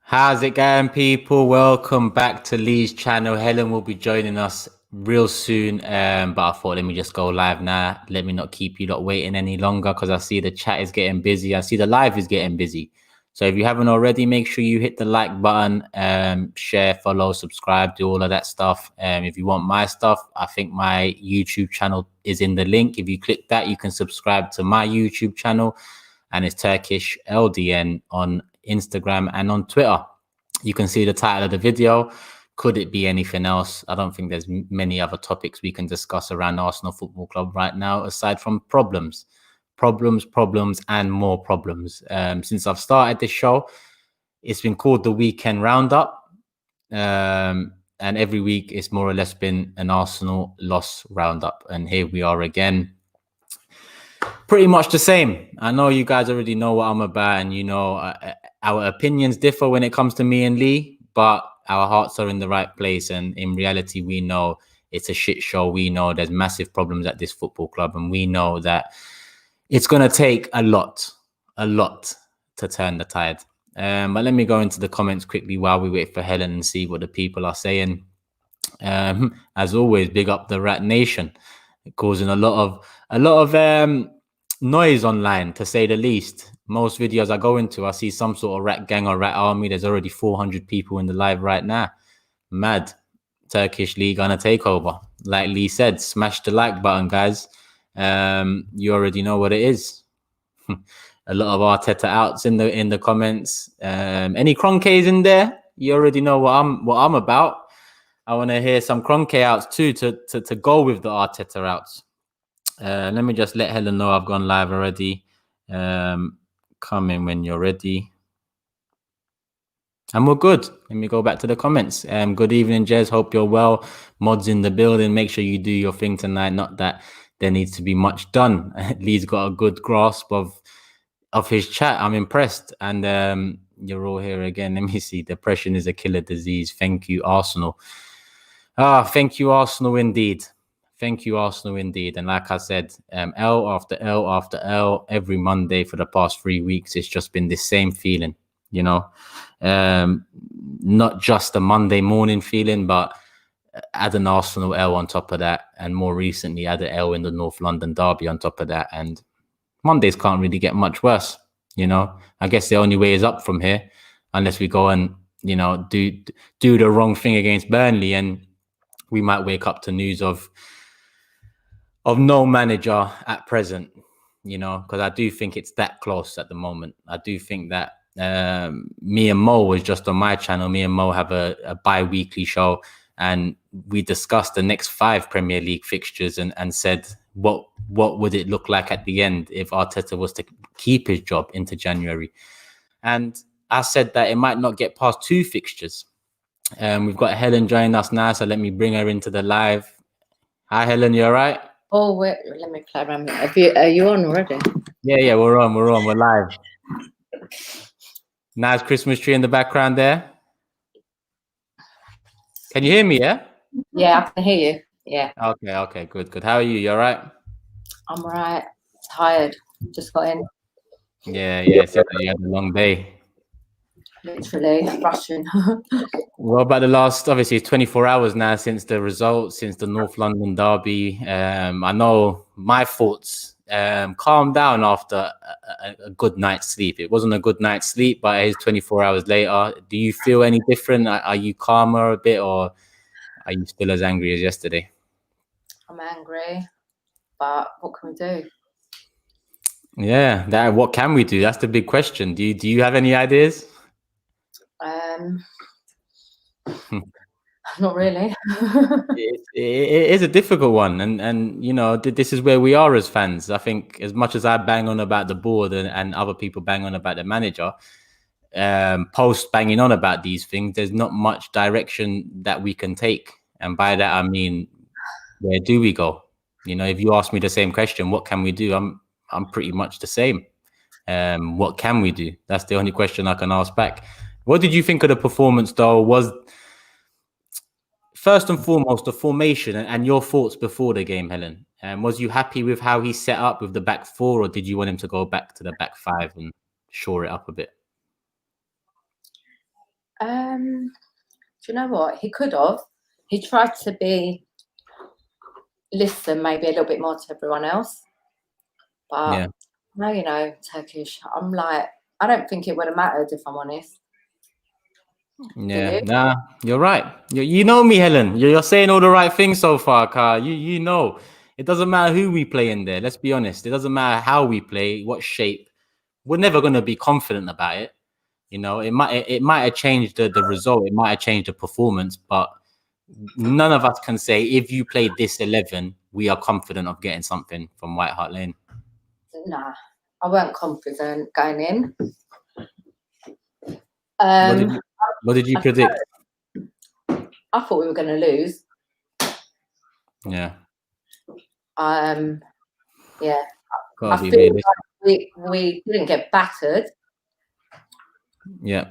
How's it going, people? Welcome back to Lee's channel. Helen will be joining us real soon, but I thought let me just go live now. Let me not keep you lot waiting any longer because I see the chat is getting busy. I see the live is getting busy. So if you haven't already, make sure you hit the like button, share, follow, subscribe, do all of that stuff. If you want my stuff, I think my YouTube channel is in the link. If you click that, you can subscribe to my YouTube channel, and it's Turkish LDN on Instagram and on Twitter. You can see the title of the video. Could it be anything else? I don't think there's many other topics we can discuss around Arsenal Football Club right now, aside from problems, and more problems. Since I've started this show, it's been called the Weekend Roundup. And every week it's more or less been an Arsenal loss roundup. And here we are again. Pretty much the same. I know you guys already know what I'm about, and you know our opinions differ when it comes to me and Lee, but our hearts are in the right place. And in reality, we know it's a shit show. We know there's massive problems at this football club, and we know that it's going to take a lot to turn the tide. But let me go into the comments quickly while we wait for Helen and see what the people are saying. As always, big up the Rat Nation, causing a lot of noise online, to say the least. Most videos I go into, I see some sort of rat gang or rat army. There's already 400 people in the live right now. Mad. Turkish league on a takeover. Like Lee said, smash the like button, guys. You already know what it is. A lot of Arteta outs in the comments. Any Kroenkes in there? You already know what I'm about. I want to hear some Kroenke outs too to go with the Arteta outs. Let me just let Helen know I've gone live already. Come in when you're ready. And we're good. Let me go back to the comments. Good evening, Jez. Hope you're well. Mods in the building. Make sure you do your thing tonight. Not that there needs to be much done. Lee's got a good grasp of his chat. I'm impressed. And you're all here again. Let me see. Depression is a killer disease. Thank you, Arsenal. Thank you, Arsenal, indeed. Thank you, Arsenal, indeed. And like I said, L after L after L, every Monday for the past 3 weeks, it's just been the same feeling, you know. Not just a Monday morning feeling, but add an Arsenal L on top of that. And more recently, add an L in the North London derby on top of that. And Mondays can't really get much worse, you know. I guess the only way is up from here, unless we go and, you know, do the wrong thing against Burnley, and we might wake up to news of no manager at present, you know, because I do think it's that close at the moment. I do think that me and Mo was just on my channel. Me and Mo have a bi-weekly show, and we discussed the next 5 Premier League fixtures and said what would it look like at the end if Arteta was to keep his job into January. And I said that it might not get past 2 fixtures. We've got Helen joining us now, so let me bring her into the live. Hi, Helen, you all right? Oh, wait, let me play around. Are you on already? Yeah, we're on. We're live. Nice Christmas tree in the background there. Can you hear me, yeah? Yeah, I can hear you. Yeah. Okay, good. How are you? You all right? I'm all right. Tired. Just got in. Yeah. You had a long day. Literally rushing. What about the last, obviously, 24 hours now since the results, since the North London derby? I know my thoughts calmed down after a good night's sleep. It wasn't a good night's sleep, but it is 24 hours later. Do you feel any different? Are you calmer a bit, or are you still as angry as yesterday? I'm angry, but what can we do? Yeah, what can we do? That's the big question. Do you have any ideas? Not really. it is a difficult one, and you know, this is where we are as fans. I think as much as I bang on about the board and other people bang on about the manager, post banging on about these things, there's not much direction that we can take. And by that I mean, where do we go? You know, if you ask me the same question, what can we do? I'm pretty much the same. What can we do? That's the only question I can ask back. What did you think of the performance, though? Was first and foremost the formation and your thoughts before the game, Helen. Was you happy with how he set up with the back 4, or did you want him to go back to the back 5 and shore it up a bit? Do you know what? He could have. He tried to listen maybe a little bit more to everyone else. But now, you know, Turkish, I'm like, I don't think it would have mattered if I'm honest. Yeah, nah, you're right. You know me, Helen. You're saying all the right things so far, Car. You know, it doesn't matter who we play in there. Let's be honest. It doesn't matter how we play, what shape. We're never going to be confident about it. You know, it might have changed the result. It might have changed the performance, but none of us can say if you play this 11, we are confident of getting something from White Hart Lane. Nah, I weren't confident going in. What did you predict? I thought we were going to lose. Yeah. Yeah. Gotta I be feel like we didn't get battered. Yeah.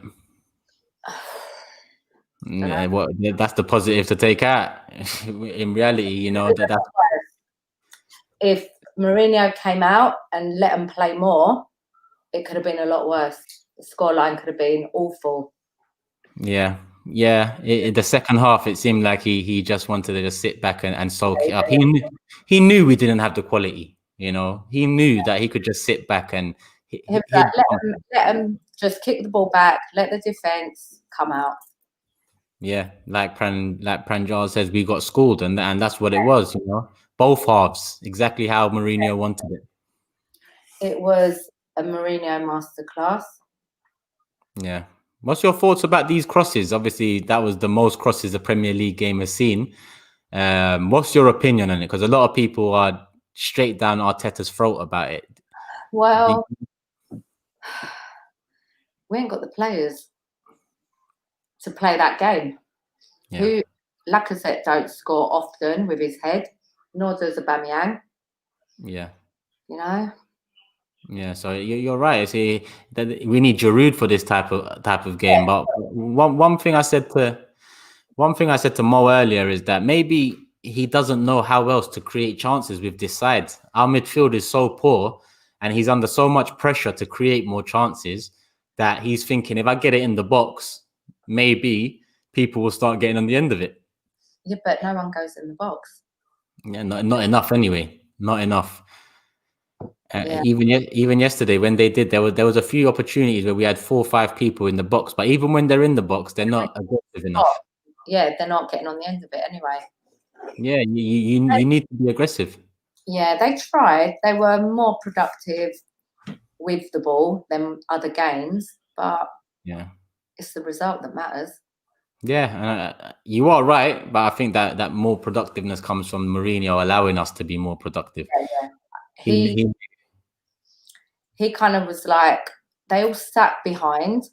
Yeah, well, that's the positive to take out. In reality, you know, that's if Mourinho came out and let them play more, it could have been a lot worse. The scoreline could have been awful. Yeah. The second half, it seemed like he just wanted to just sit back and soak it up. He knew we didn't have the quality. You know, he knew that he could just sit back and let them just kick the ball back, let the defense come out. Yeah, like Pranjal says, we got schooled, and that's what it was. You know, both halves, exactly how Mourinho wanted it. It was a Mourinho masterclass. Yeah. What's your thoughts about these crosses? Obviously, that was the most crosses the Premier League game has seen. What's your opinion on it? Because a lot of people are straight down Arteta's throat about it. Well, we ain't got the players to play that game. Yeah. Lacazette don't score often with his head, nor does Aubameyang. Yeah. You know. Yeah, so you're right. See, that we need Giroud for this type of game. But one thing I said to Mo earlier is that maybe he doesn't know how else to create chances with this side. Our midfield is so poor, and he's under so much pressure to create more chances that he's thinking, if I get it in the box, maybe people will start getting on the end of it. Yeah, but no one goes in the box. Yeah, not enough anyway. Not enough. Even yesterday when they did, there was a few opportunities where we had 4 or 5 people in the box, but even when they're in the box, they're not aggressive enough. Yeah, they're not getting on the end of it anyway. Yeah, you need to be aggressive. Yeah, they tried. They were more productive with the ball than other games, but yeah, it's the result that matters. Yeah, you are right, but I think that more productiveness comes from Mourinho allowing us to be more productive. Yeah. He kind of was like, they all sat behind,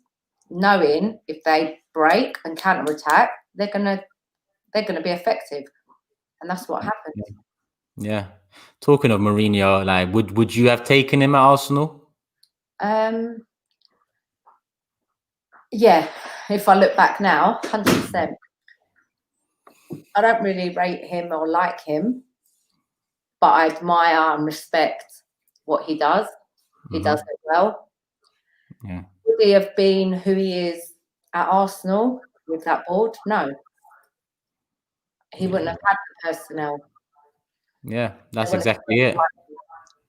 knowing if they break and counter attack, they're gonna be effective, and that's what happened. Yeah. Talking of Mourinho, like, would you have taken him at Arsenal? Yeah, if I look back now, 100%. I don't really rate him or like him, but I admire and respect what he does. He does it well. Yeah. Would he have been who he is at Arsenal with that board? No. He wouldn't have had the personnel. Yeah, that's exactly it.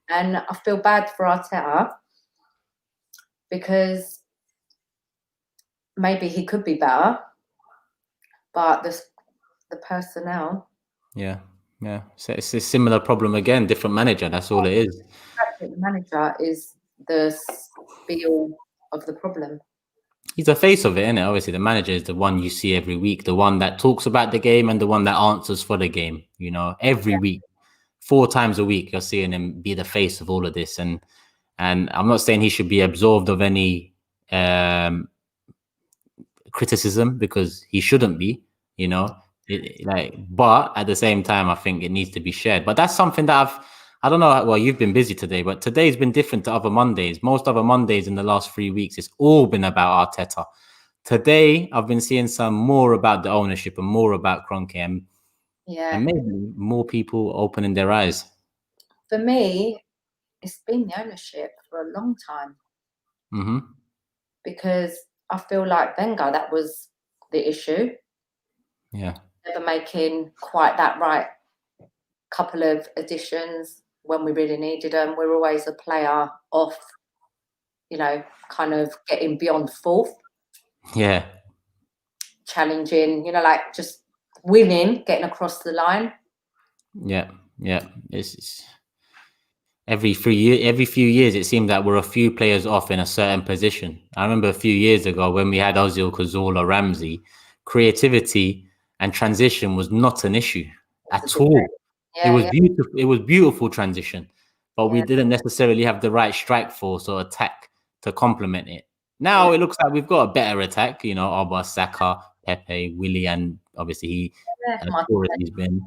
And I feel bad for Arteta because maybe he could be better, but the personnel. Yeah. So it's a similar problem again, different manager. That's all it is. The manager is the spiel of the problem. He's the face of it, isn't it? Obviously, the manager is the one you see every week, the one that talks about the game and the one that answers for the game. You know, every week, 4 times a week, you're seeing him be the face of all of this. And I'm not saying he should be absolved of any criticism, because he shouldn't be. You know, but at the same time, I think it needs to be shared. But that's something that I don't know. Well, you've been busy today, but today's been different to other Mondays. Most other Mondays in the last 3 weeks, it's all been about Arteta. Today, I've been seeing some more about the ownership and more about Kroenke, and maybe more people opening their eyes. For me, it's been the ownership for a long time. Mm-hmm. Because I feel like Wenger, that was the issue. Yeah. Never making quite that right couple of additions when we really needed them. We're always a player off, kind of getting beyond fourth, Yeah. challenging, like just winning, getting across the line. Yeah. Yeah. It's every few years, it seemed that we're a few players off in a certain position. I remember a few years ago when we had Ozil, Cazorla, Ramsey, creativity and transition was not an issue at all. It was Yeah, beautiful. It was beautiful transition, but we yeah, didn't necessarily have the right strike force or attack to complement it. yeah, Now it looks like we've got a better attack. Alba, Saka, Pepe, Willie, and obviously yeah, as poor as he's been,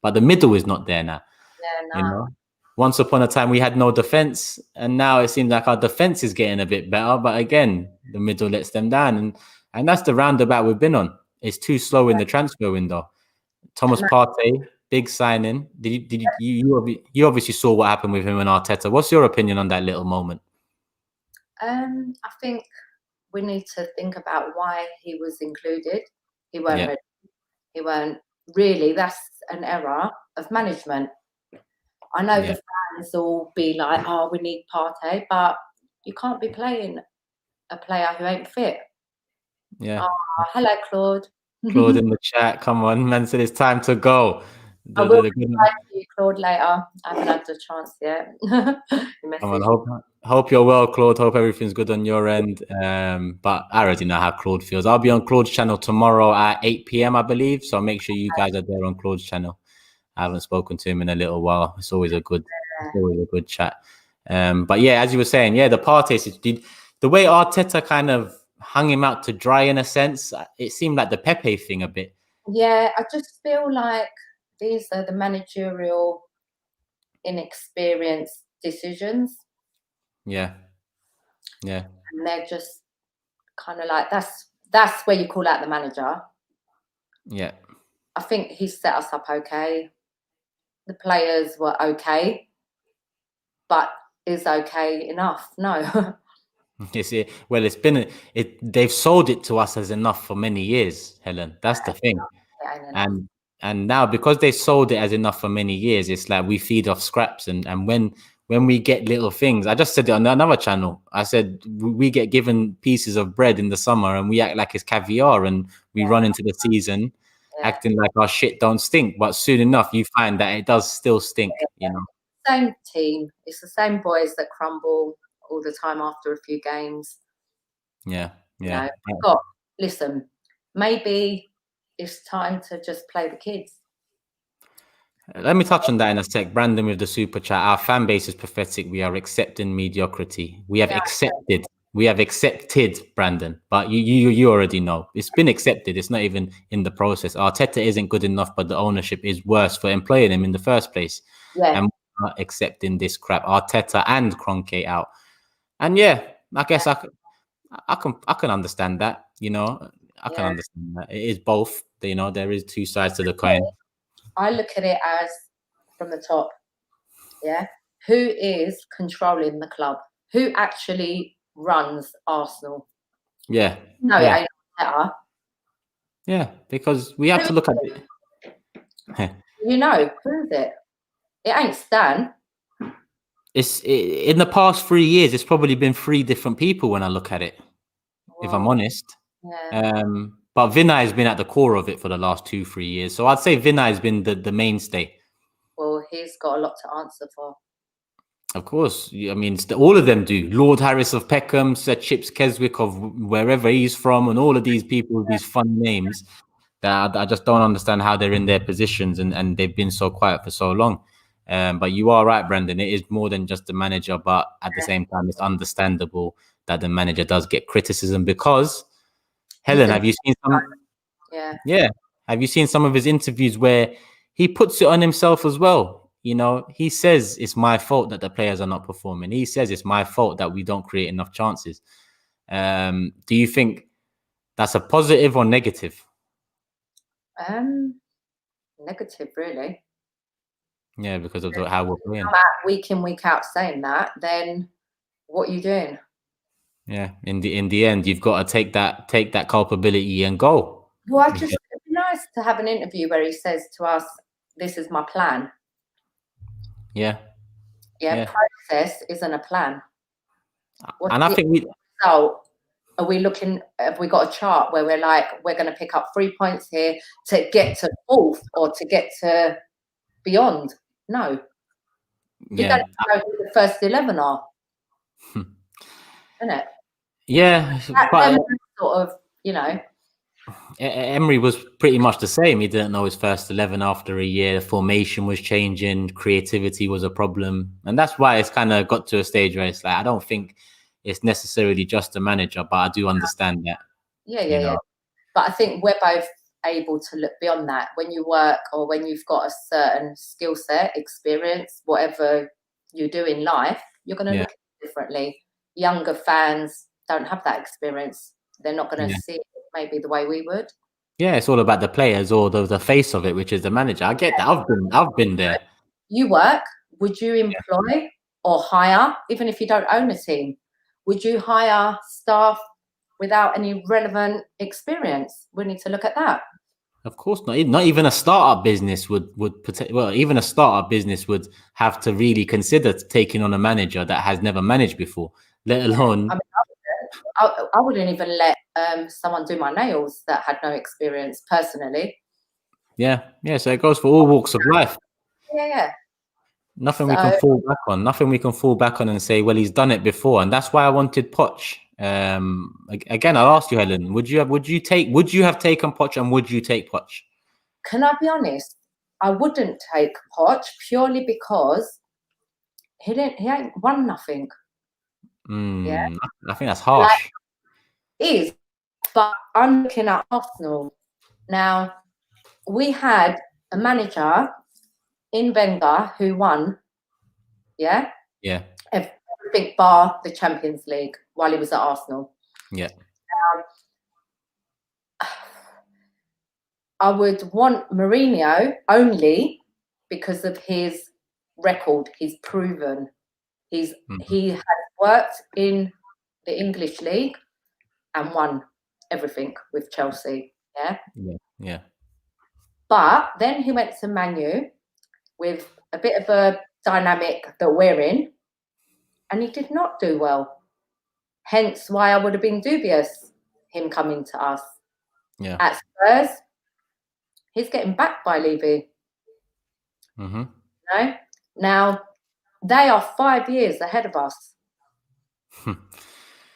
but the middle is not there now. yeah, You no. know, once upon a time we had no defense, and now it seems like our defense is getting a bit better. But again, the middle lets them down, and that's the roundabout we've been on. It's too slow in the transfer window. Thomas Partey, big signing. You obviously saw what happened with him and Arteta. What's your opinion on that little moment? I think we need to think about why he was included. He weren't Yeah. ready. He weren't really. That's an error of management. I know Yeah. the fans will be like, "Oh, we need Partey," but you can't be playing a player who ain't fit. Yeah. Oh, hello, Claude. Claude in the chat. Come on, man said it's time to go. I will reply to you, Claude, later. I haven't had the chance yet. Come on, hope you're well, Claude. Hope everything's good on your end. But I already know how Claude feels. I'll be on Claude's channel tomorrow at 8 p.m., I believe. So make sure you guys are there on Claude's channel. I haven't spoken to him in a little while. It's always a good chat. But yeah, as you were saying, yeah, the Partey, the way Arteta kind of hung him out to dry in a sense, it seemed like the Pepe thing a bit. Yeah, I just feel like these are the managerial inexperienced decisions. Yeah. Yeah. And they're just kind of like, that's where you call out the manager. Yeah. I think he set us up okay. The players were okay, but is okay enough? No. Well, they've sold it to us as enough for many years, Helen. That's the thing. And now because they sold it as enough for many years, it's like we feed off scraps. And when we get little things, I just said it on another channel. I said we get given pieces of bread in the summer and we act like it's caviar, and we run into the season acting like our shit don't stink. But soon enough, you find that it does still stink. Same team. It's the same boys that crumble all the time after a few games. Yeah. Listen, maybe it's time to just play the kids. Let me touch on that in a sec. Brandon with the super chat. Our fan base is pathetic. We are accepting mediocrity. We have accepted, Brandon. But you already know. It's been accepted. It's not even in the process. Arteta isn't good enough, but the ownership is worse for employing him in the first place. Yeah. And we're not accepting this crap. Arteta and Kroenke out. And yeah, I guess I can understand that. I can understand that. It is both. There is two sides to the coin. I look at it as from the top. Yeah. Who is controlling the club? Who actually runs Arsenal? Yeah. No, it ain't better. Yeah, because we have to look at it. Who is it? It ain't Stan. In the past 3 years, it's probably been 3 different people when I look at it, if I'm honest. Yeah. But Vinay has been at the core of it for the last 2-3 years. So I'd say Vinay has been the mainstay. Well, he's got a lot to answer for. Of course. I mean, all of them do. Lord Harris of Peckham, Sir Chips Keswick of wherever he's from, and all of these people with these fun names that I just don't understand how they're in their positions and they've been so quiet for so long. But you are right, Brandon. It is more than just the manager, but at the same time, it's understandable that the manager does get criticism because, Helen, have you seen some? Yeah. Have you seen some of his interviews where he puts it on himself as well? He says it's my fault that the players are not performing. He says it's my fault that we don't create enough chances. Do you think that's a positive or negative? Negative, really. Yeah, because of how we're playing. Week in, week out saying that, then what are you doing? Yeah. In the end, you've got to take that culpability and go. Well, it'd be nice to have an interview where he says to us, "This is my plan." Yeah. Yeah. Process isn't a plan. And I think result? Are we looking? Have we got a chart where we're like, we're going to pick up 3 points here to get to fourth or to get to beyond? No. You don't know who the first 11 are, isn't it? Yeah, That sort of, Emery was pretty much the same. He didn't know his first 11 after a year. The formation was changing. Creativity was a problem. And that's why it's kind of got to a stage where it's like, I don't think it's necessarily just the manager, but I do understand that. Yeah. But I think we're both able to look beyond that. When you work or when you've got a certain skill set, experience, whatever you do in life, you're going to look at it differently. Younger fans don't have that experience. They're not going to see it maybe the way we would. Yeah, it's all about the players or the face of it, which is the manager. I get that. I've been there. You work. Would you employ or hire, even if you don't own a team? Would you hire staff without any relevant experience? We need to look at that. Of course not. Not even a startup business would even a startup business would have to really consider taking on a manager that has never managed before, let alone. I wouldn't even let someone do my nails that had no experience personally. Yeah. So it goes for all walks of life. Yeah. Nothing we can fall back on. Nothing we can fall back on and say, well, he's done it before, and that's why I wanted Poch. Again, I'll ask you, Helen. Would you have taken Poch, and would you take Poch? Can I be honest? I wouldn't take Poch purely because he ain't won nothing. Yeah, I think that's harsh. But I'm looking at Arsenal now. We had a manager in Wenger who won. Yeah. Everything bar the Champions League while he was at Arsenal. Yeah. I would want Mourinho only because of his record. He's proven. He has worked in the English league and won everything with Chelsea. Yeah. But then he went to Man U with a bit of a dynamic that we're in, and he did not do well. Hence why I would have been dubious him coming to us. Yeah. At Spurs, he's getting backed by Levy. Now they are 5 years ahead of us.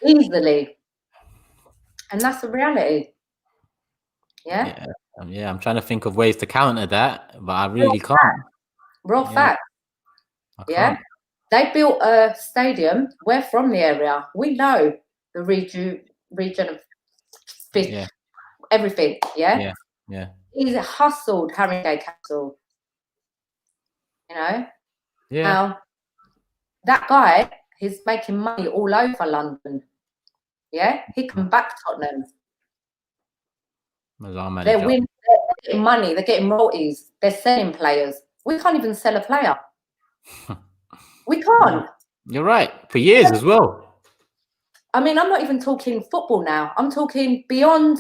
Easily. And that's the reality. Yeah. I'm trying to think of ways to counter that, but I really can't. Raw fact. Yeah. They built a stadium. We're from the area. We know the region of fish, everything. Yeah. He's hustled Harringay Castle. Yeah. Now, that guy, he's making money all over London. Yeah. He can back Tottenham. They're winning, they're getting money, they're getting royalties, they're selling players. We can't even sell a player. We can't. You're right. For years as well. I mean, I'm not even talking football now. I'm talking beyond,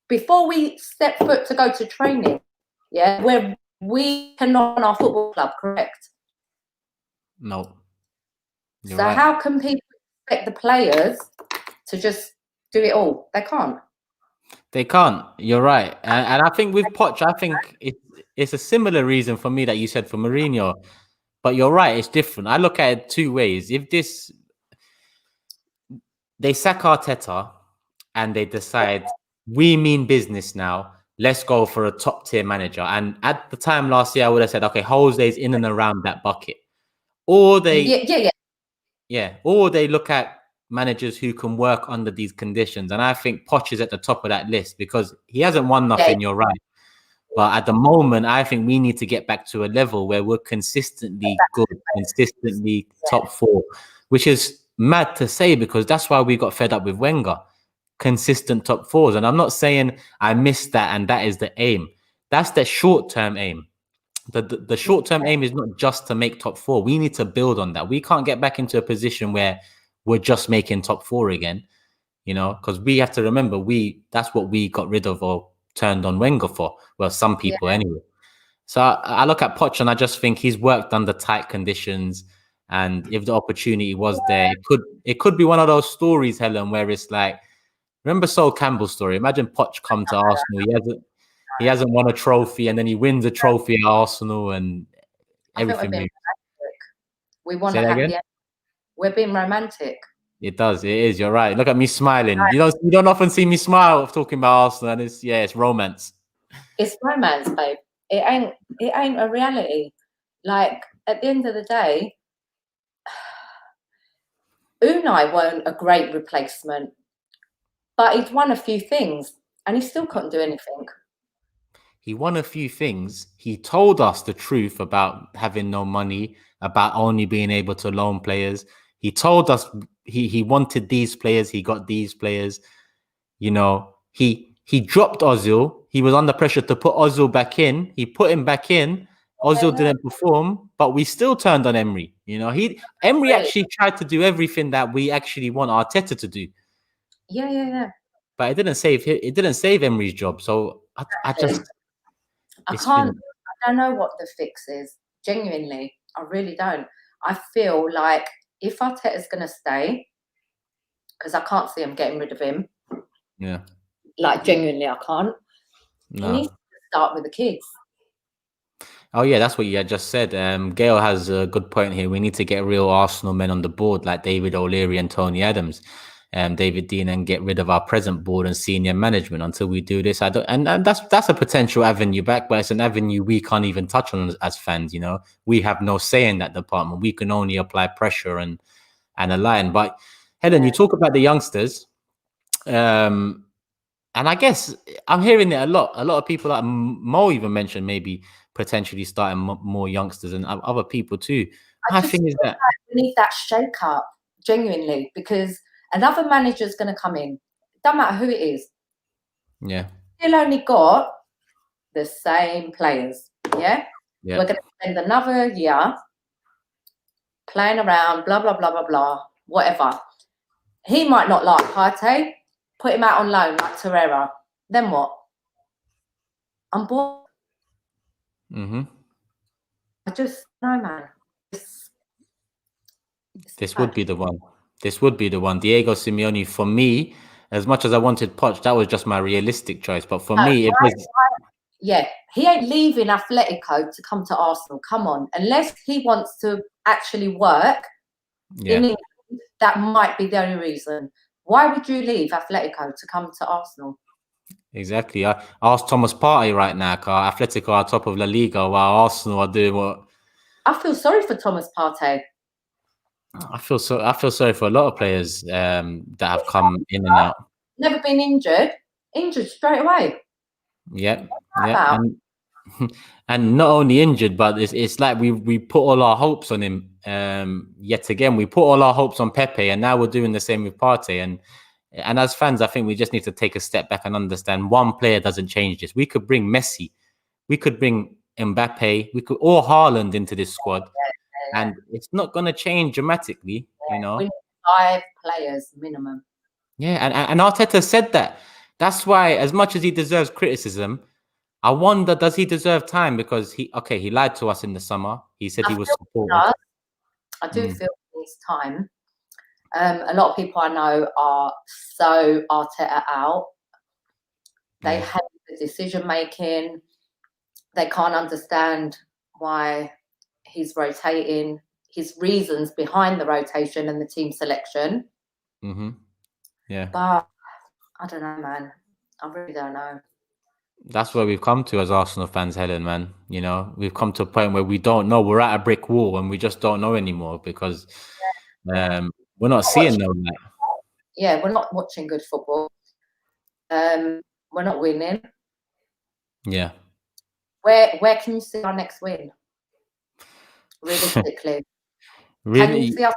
before we step foot to go to training. Yeah, where we cannot run our football club, correct? No. So how can people expect the players to just do it all? They can't. They can't. You're right. And I think with Poch, I think it's a similar reason for me that you said for Mourinho. But you're right. It's different. I look at it two ways. If they sack Arteta and they decide we mean business now, let's go for a top tier manager. And at the time last year, I would have said, okay, Jose's in and around that bucket. Or they, or they look at managers who can work under these conditions. And I think Poch is at the top of that list because he hasn't won nothing, you're right. But at the moment, I think we need to get back to a level where we're consistently good, consistently top four, which is mad to say because that's why we got fed up with Wenger. Consistent top fours. And I'm not saying I missed that and that is the aim. That's the short-term aim. The short-term aim is not just to make top four. We need to build on that. We can't get back into a position where we're just making top four again. you know, because we have to remember that's what we got rid of or turned on Wenger for. Well, some people anyway. So I look at Poch and I just think he's worked under tight conditions. And if the opportunity was there, it could be one of those stories, Helen, where it's like, remember Sol Campbell's story? Imagine Poch come to Arsenal. He hasn't won a trophy, and then he wins a trophy at Arsenal, and everything. We want to have the. We're being romantic. It does. It is. You're right. Look at me smiling. Right. You don't often see me smile talking about Arsenal, and it's romance. It's romance, babe. It ain't a reality. Like, at the end of the day, Unai weren't a great replacement, but he'd won a few things, and he still couldn't do anything. He won a few things. He told us the truth about having no money, about only being able to loan players. He told us he wanted these players. He got these players. You know, he dropped Ozil. He was under pressure to put Ozil back in. He put him back in. Ozil didn't perform, but we still turned on Emery. You know, Emery actually tried to do everything that we actually want Arteta to do. Yeah. But it didn't save Emery's job. So I don't know what the fix is. Genuinely, I really don't. I feel like if Arteta's going to stay, because I can't see him getting rid of him. Yeah. Like, genuinely, I can't. No. He needs to start with the kids. Oh, yeah, that's what you had just said. Gail has a good point here. We need to get real Arsenal men on the board like David O'Leary and Tony Adams. David Dean, and get rid of our present board and senior management until we do this. And that's a potential avenue back, but it's an avenue we can't even touch on as fans. You know, we have no say in that department. We can only apply pressure and align. But Helen, you talk about the youngsters, and I guess I'm hearing it a lot. A lot of people, like Mo, even mentioned maybe potentially starting more youngsters and other people too. My thing is that we need that shake up, genuinely, because another manager's going to come in. Don't matter who it is. Yeah. Still only got the same players. Yeah. Yeah. We're going to spend another year playing around, blah, blah, blah, blah, blah, whatever. He might not like Partey. Put him out on loan like Torreira. Then what? I'm bored. I just know, man. This would be the one. This would be the one. Diego Simeone, for me, as much as I wanted Poch, that was just my realistic choice. But for me, it was... Yeah, he ain't leaving Atletico to come to Arsenal. Come on. Unless he wants to actually work, in England, that might be the only reason. Why would you leave Atletico to come to Arsenal? Exactly. I asked Thomas Partey right now, because Atletico are top of La Liga while Arsenal are doing what... I feel sorry for Thomas Partey. I feel sorry for a lot of players that have come in and out. Never been injured straight away. Yeah. And not only injured, but it's like we put all our hopes on him. Yet again, we put all our hopes on Pepe, and now we're doing the same with Partey. And as fans, I think we just need to take a step back and understand one player doesn't change this. We could bring Messi, we could bring Mbappe, we could or Haaland into this squad. And it's not going to change dramatically, you know. We need 5 players minimum. Yeah, and Arteta said that. That's why, as much as he deserves criticism, I wonder, does he deserve time? Because he lied to us in the summer. He said he was supportive. I do feel he needs time. A lot of people I know are so Arteta out. They hate the decision making. They can't understand why he's rotating, his reasons behind the rotation and the team selection. Yeah. But I don't know, man. I really don't know. That's where we've come to as Arsenal fans, Helen, man. You know, we've come to a point where we don't know. We're at a brick wall and we just don't know anymore because we're not seeing no light. Yeah, we're not watching good football. We're not winning. Yeah. Where can you see our next win? Realistically. Really? Can you see us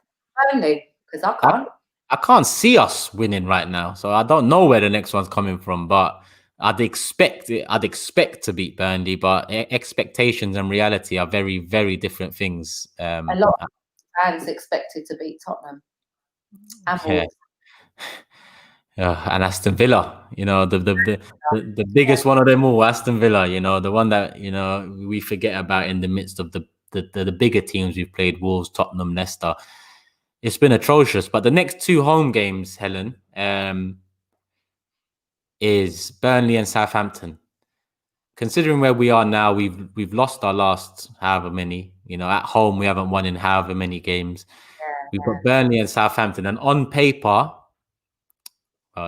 only? Because I can't. I can't see us winning right now. So I don't know where the next one's coming from, but I'd expect to beat Burnley, but expectations and reality are very, very different things. A lot of fans expected to beat Tottenham. And Aston Villa, the biggest one of them all, Aston Villa, the one that, we forget about in the midst of the bigger teams we've played, Wolves, Tottenham, Leicester. It's been atrocious. But the next 2 home games, Helen, is Burnley and Southampton. Considering where we are now, we've lost our last however many. At home we haven't won in however many games. We've got Burnley and Southampton, and on paper,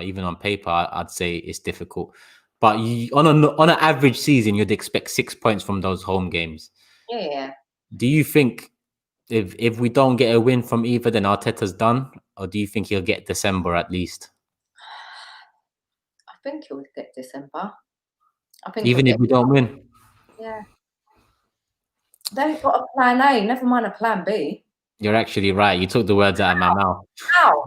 even on paper, I'd say it's difficult. But on an average season, you'd expect 6 points from those home games. Yeah. Do you think if we don't get a win from either, then Arteta's done, or do you think he'll get December at least? I think he'll get December. I think even if we don't win. Yeah. They've got a plan A, never mind a plan B. You're actually right. You took the words out of my mouth. How?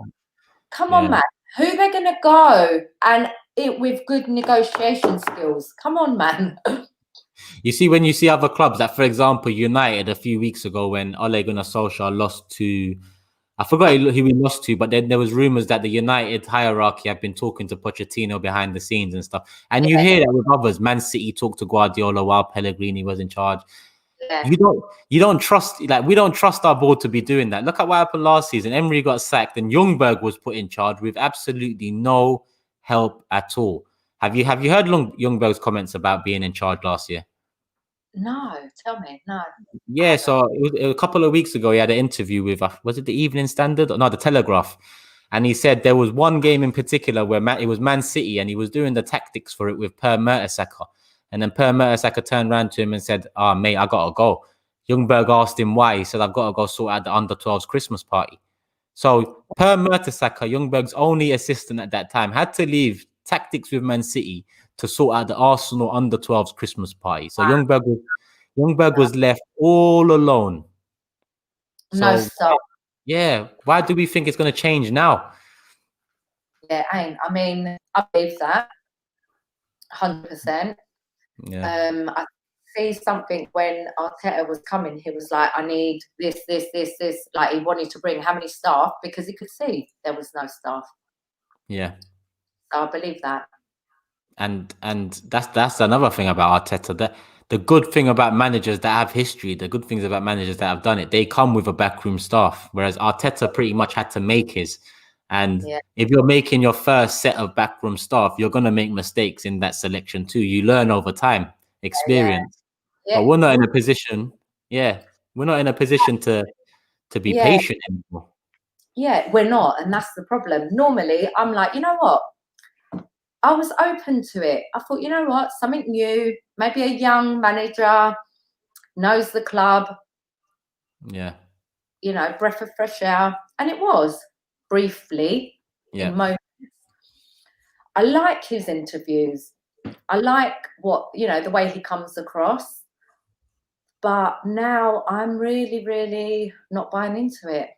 Come on, man. Who they're going to go and it with good negotiation skills? Come on, man. You see, when you see other clubs, like for example, United a few weeks ago when Ole Gunnar Solskjaer lost to, I forgot who he lost to, but then there was rumors that the United hierarchy have been talking to Pochettino behind the scenes and stuff. And you hear that with others. Man City talked to Guardiola while Pellegrini was in charge. Yeah. You don't trust, like, we don't trust our board to be doing that. Look at what happened last season. Emery got sacked and Ljungberg was put in charge with absolutely no help at all. Have you heard Ljungberg's comments about being in charge last year? No, tell me. No. Yeah, so it was a couple of weeks ago, he had an interview with, was it the Evening Standard? No, the Telegraph. And he said there was one game in particular where it was Man City and he was doing the tactics for it with Per Mertesacker. And then Per Mertesacker turned around to him and said, mate, I got to go. Ljungberg asked him why. He said, I've got to go sort out the under-12s Christmas party. So Per Mertesacker, Ljungberg's only assistant at that time, had to leave tactics with Man City to sort out the Arsenal under-12s Christmas party. So Ljungberg was left all alone. No stuff. Yeah. Why do we think it's going to change now? Yeah, I mean, I believe that 100%. Yeah. I see something when Arteta was coming, he was like, I need this. Like, he wanted to bring how many staff because he could see there was no staff. Yeah. So I believe that. And that's another thing about Arteta. The good thing about managers that have history, the good things about managers that have done it, they come with a backroom staff. Whereas Arteta pretty much had to make his. And if you're making your first set of backroom staff, you're going to make mistakes in that selection too. You learn over time, experience. Yeah. But we're not in a position. Yeah, we're not in a position to be patient anymore. Yeah, we're not, and that's the problem. Normally, I'm like, you know what? I was open to it. I thought, you know what? Something new. Maybe a young manager knows the club. Yeah. You know, breath of fresh air, and it was. Briefly, in moments. I like his interviews. I like the way he comes across. But now I'm really, really not buying into it.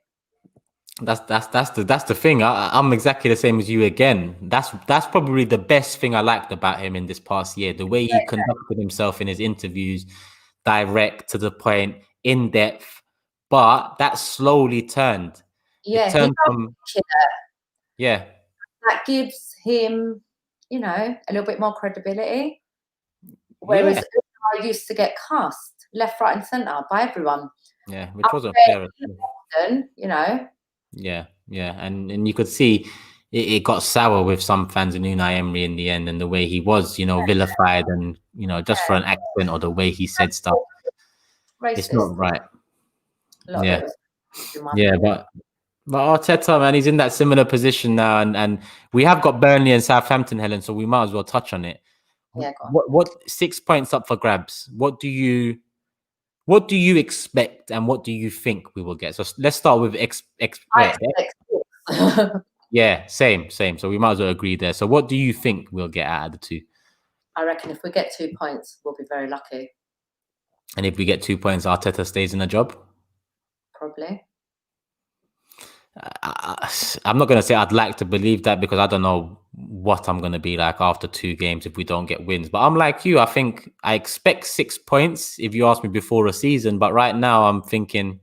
That's the thing. I'm exactly the same as you again. That's probably the best thing I liked about him in this past year. The way he conducted himself in his interviews, direct, to the point, in depth. But that slowly turned. Yeah, that gives him, a little bit more credibility. Whereas I used to get cast left, right, and centre by everyone. Yeah, which wasn't fair. Often, Yeah, and you could see it got sour with some fans in Unai Emery in the end, and the way he was, vilified, and just for an accent or the way he said stuff. Racist. It's not right. But Arteta, man, he's in that similar position now, and we have got Burnley and Southampton, Helen, so we might as well touch on it. Yeah, what 6 points up for grabs? What do you expect, and what do you think we will get? So let's start with Yeah, same. So we might as well agree there. So what do you think we'll get out of the two? I reckon if we get 2 points, we'll be very lucky. And if we get 2 points, Arteta stays in the job? Probably. I'm not going to say I'd like to believe that, because I don't know what I'm going to be like after 2 games if we don't get wins. But I'm like you. I think I expect 6 points if you ask me before a season. But right now I'm thinking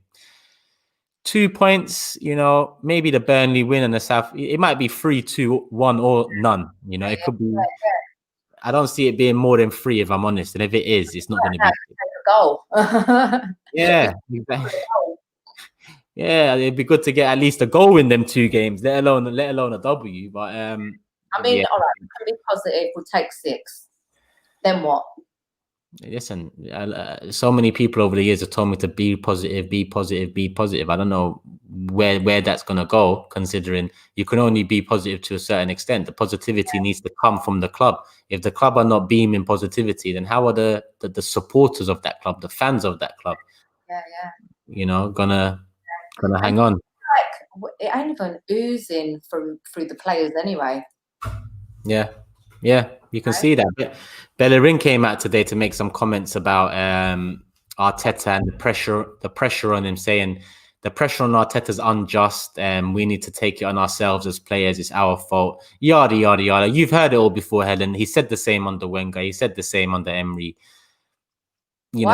2 points, maybe the Burnley win and the South. It might be 3-2, 1 or none. It could be. I don't see it being more than 3, if I'm honest. And if it is, it's not going to be a goal. Yeah, exactly. Yeah, it'd be good to get at least a goal in them 2 games, let alone a W. But I mean, all right, can be positive. We'll take 6. Then what? Listen, so many people over the years have told me to be positive, be positive, be positive. I don't know where that's going to go, considering you can only be positive to a certain extent. The positivity needs to come from the club. If the club are not beaming positivity, then how are the supporters of that club, the fans of that club, gonna hang on? Like, it ain't even oozing through the players anyway. Yeah, you can see that. Bellerin came out today to make some comments about Arteta and the pressure on him, saying the pressure on Arteta is unjust and we need to take it on ourselves as players. It's our fault. Yada, yada, yada. You've heard it all before, Helen. He said the same under Wenger. He said the same under Emery. He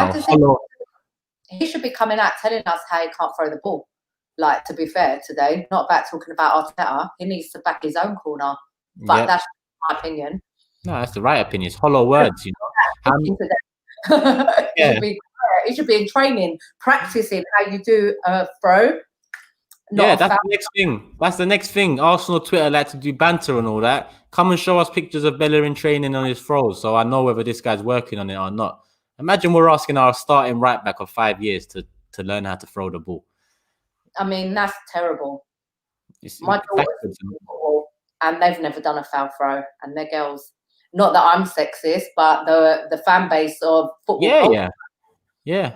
should be coming out telling us how he can't throw the ball. Like, to be fair, today, not about talking about Arteta. He needs to back his own corner. But that's my opinion. No, that's the right opinion. It's hollow words, He should be in training, practicing how you do a throw. That's the next thing. That's the next thing. Arsenal Twitter like to do banter and all that. Come and show us pictures of Bellerin training on his throws, so I know whether this guy's working on it or not. Imagine we're asking our starting right back of 5 years to learn how to throw the ball. I mean, that's terrible. My daughter's football, and they've never done a foul throw, and they're girls. Not that I'm sexist, but the fan base of football. Yeah.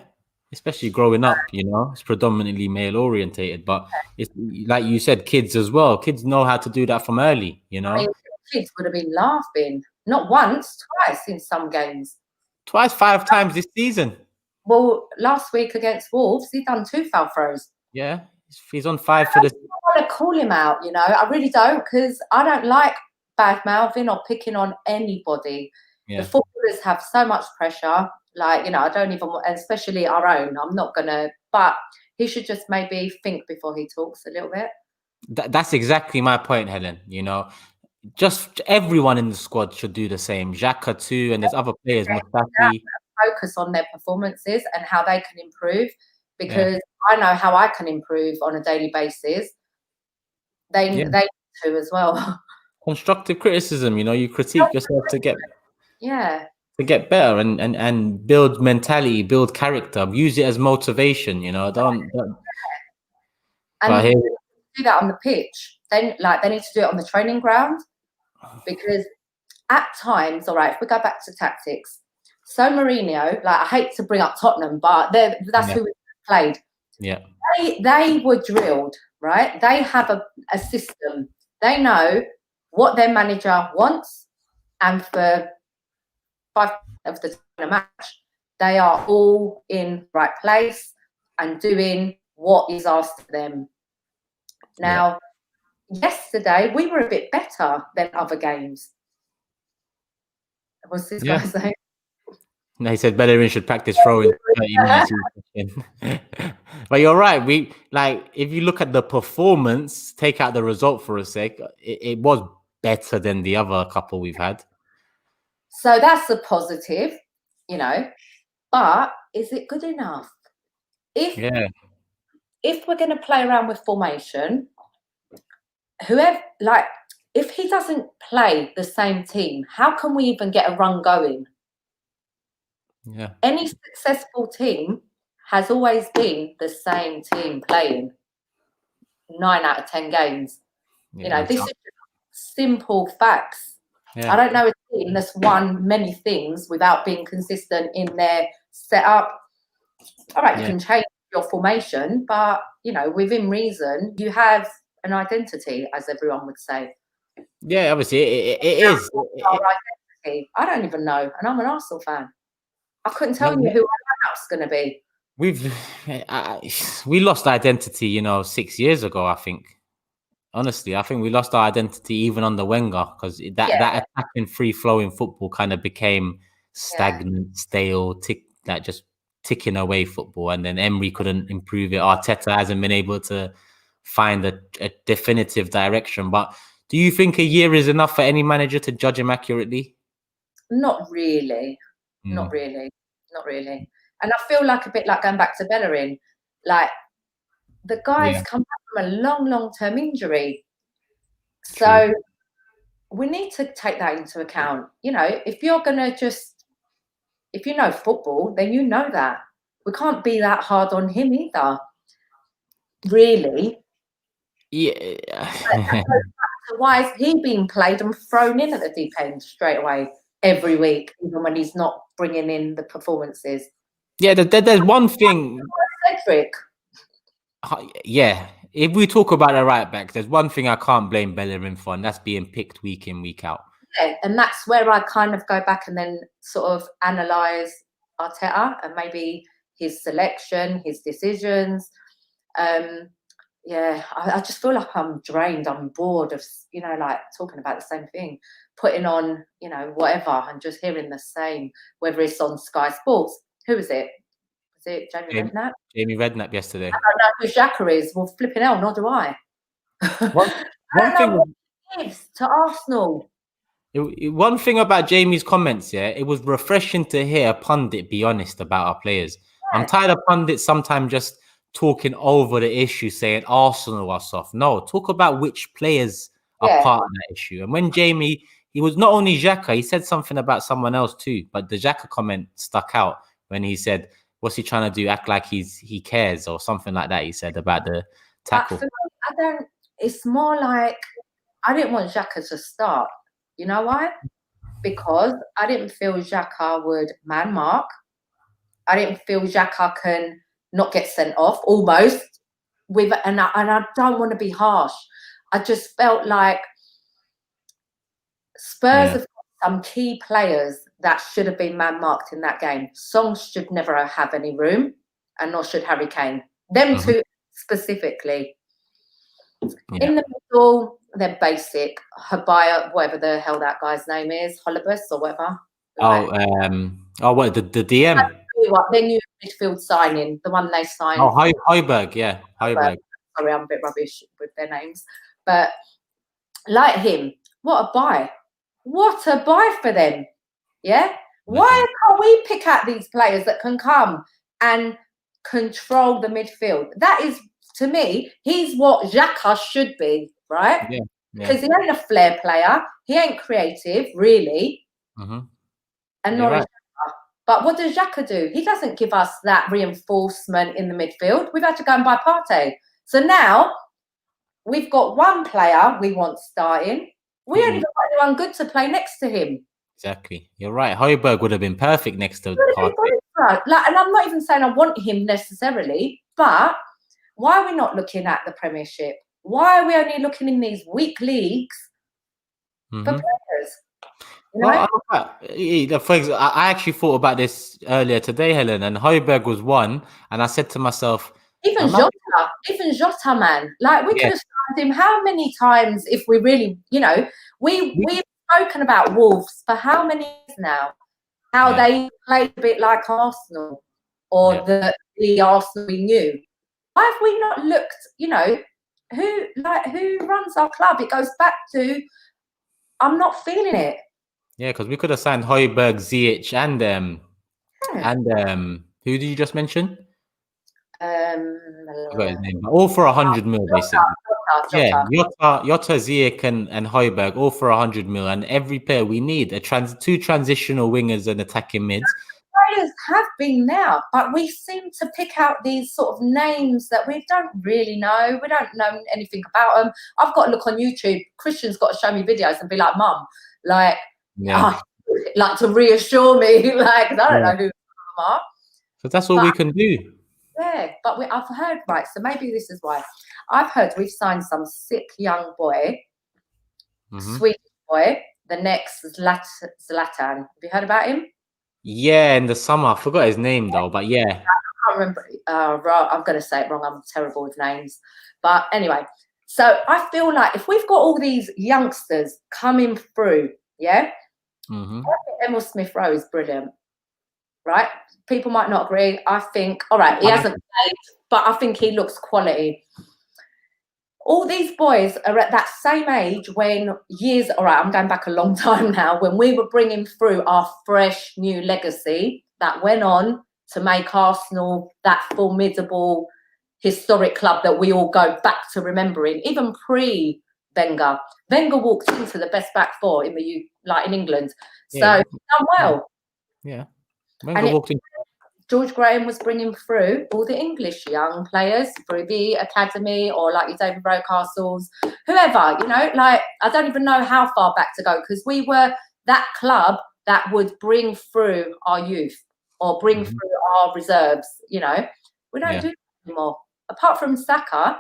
Especially growing up, it's predominantly male orientated. But it's like you said, kids as well. Kids know how to do that from early. I mean, kids would have been laughing not once, twice in some games. Twice, 5 times this season. Well, last week against Wolves, he done 2 foul throws. Yeah, he's on 5 for this. I want to call him out, I really don't, because I don't like bad mouthing or picking on anybody. The footballers have so much pressure. Like, I don't even want, especially our own. I'm not gonna, but he should just maybe think before he talks a little bit. That's exactly my point, Helen. Just everyone in the squad should do the same. Xhaka too, and there's other players. Mustafi. Focus on their performances and how they can improve, because I know how I can improve on a daily basis. They need to as well. Constructive criticism. You critique yourself to get better and build mentality, build character, use it as motivation. Don't. And do that on the pitch. Then, they need to do it on the training ground, because at times, all right, if we go back to tactics, so Mourinho, I hate to bring up Tottenham, but that's who we played. Yeah, they were drilled, right? They have a system. They know what their manager wants, and for 5 of the match, they are all in the right place and doing what is asked of them. Now, yesterday we were a bit better than other games. What's this guy saying? No, he said Bellerin should practice throwing 30 minutes. But you're right. If you look at the performance, take out the result for a sec, it was better than the other couple we've had. So that's a positive, but is it good enough? If we're going to play around with formation, if he doesn't play the same team, how can we even get a run going? Yeah. Any successful team has always been the same team playing 9 out of 10 games. This is simple facts. I don't know a team that's won many things without being consistent in their setup. All right, you can change your formation, but, within reason, you have an identity, as everyone would say. Yeah, obviously, it is. Our identity. I don't even know, and I'm an Arsenal fan. I couldn't tell you who our house is going to be. We lost identity, 6 years ago, I think. Honestly, I think we lost our identity even under Wenger, because that attacking, free-flowing football kind of became stagnant, stale, just ticking away football, and then Emery couldn't improve it. Arteta hasn't been able to find a definitive direction. But do you think a year is enough for any manager to judge him accurately? Not really. Not really. Not really. And I feel like a bit like going back to Bellerin. Like, the guy's come back from a long-term injury. So we need to take that into account. You know, if you're going to if you know football, then you know that. We can't be that hard on him either. Really. Yeah. Why is he being played and thrown in at the deep end straight away every week, even when he's not bringing in the performances? Yeah, there's one thing. Cedric. Yeah, if we talk about the right back, there's one thing I can't blame Bellerin for, and that's being picked week in, week out. Yeah, and that's where I kind of go back and then sort of analyse Arteta and maybe his selection, his decisions. Yeah, I just feel like I'm drained. I'm bored of, you know, like talking about the same thing, putting on, you know, whatever, and just hearing the same, whether it's on Sky Sports. Who is it? Is it Jamie Redknapp? Jamie Redknapp yesterday. I don't know who Xhaka is. Well, flipping hell, nor do I. One thing what he gives to Arsenal. One thing about Jamie's comments, it was refreshing to hear a pundit be honest about our players. Yeah. I'm tired of pundits sometimes just talking over the issue, saying Arsenal are soft. No, talk about which players are part of that issue. And when Jamie, he was not only Xhaka, he said something about someone else too, but the Xhaka comment stuck out when he said, what's he trying to do? Act like he cares or something like that, he said about the tackle. It's more like, I didn't want Xhaka to start. You know why? Because I didn't feel Xhaka would man mark. I didn't feel Xhaka can not get sent off almost. And I don't want to be harsh. I just felt like Spurs have got some key players that should have been man marked in that game. Songs should never have any room, and nor should Harry Kane. Them two specifically. Yeah. In the middle, they're basic. Habaya, whatever the hell that guy's name is, Holibus or whatever. What the DM? Their new midfield signing, the one they signed. Oh, Højbjerg, yeah, Højbjerg. Sorry, I'm a bit rubbish with their names, but like him, what a buy! What a buy for them! Yeah, why can't we pick out these players that can come and control the midfield? That is, to me, he's what Xhaka should be, right? Yeah. Because he ain't a flair player. He ain't creative, really. And nor is Xhaka. But what does Xhaka do? He doesn't give us that reinforcement in the midfield. We've had to go and buy Partey. So now we've got one player we want starting. We only got anyone good to play next to him. Exactly. You're right. Højbjerg would have been perfect next to Partey. Like, and I'm not even saying I want him necessarily, but why are we not looking at the Premiership? Why are we only looking in these weak leagues for players? You know? Well, I actually thought about this earlier today, Helen, and Højbjerg was one, and I said to myself, even Jota, man, like we could have signed him how many times if we really, you know, we've spoken about Wolves for how many years now, how they played a bit like Arsenal or the Arsenal we knew. Why have we not looked, you know, who runs our club? It goes back to, I'm not feeling it. Yeah, because we could have signed Højbjerg, Ziyech, and who did you just mention? I forgot his name. All for 100 mil, basically. Jota, Ziyech, and Højbjerg, all for 100 mil, and every player we need two transitional wingers and attacking mids. Players have been now, but we seem to pick out these sort of names that we don't really know. We don't know anything about them. I've got to look on YouTube. Christian's got to show me videos and be like, Mum, like, like to reassure me, like, I don't know who they are. So that's all we can do. Yeah, but I've heard, right, so maybe this is why. I've heard we've signed some sick young boy, Swedish boy, the next Zlatan. Have you heard about him? Yeah, in the summer. I forgot his name though, but yeah. I can't remember. I'm going to say it wrong. I'm terrible with names. But anyway, so I feel like if we've got all these youngsters coming through, I think Emil Smith-Rowe is brilliant. right? People might not agree. I think, all right, he hasn't played, but I think he looks quality. All these boys are at that same age when all right, I'm going back a long time now, when we were bringing through our fresh new legacy that went on to make Arsenal that formidable, historic club that we all go back to remembering, even pre-Wenger. Wenger walked into the best back four in in England. So done well. Yeah. Wenger walked in. George Graham was bringing through all the English young players through the academy, or like your David Rocastles, whoever, like, I don't even know how far back to go, because we were that club that would bring through our youth or bring through our reserves. We don't do that anymore. Apart from Saka,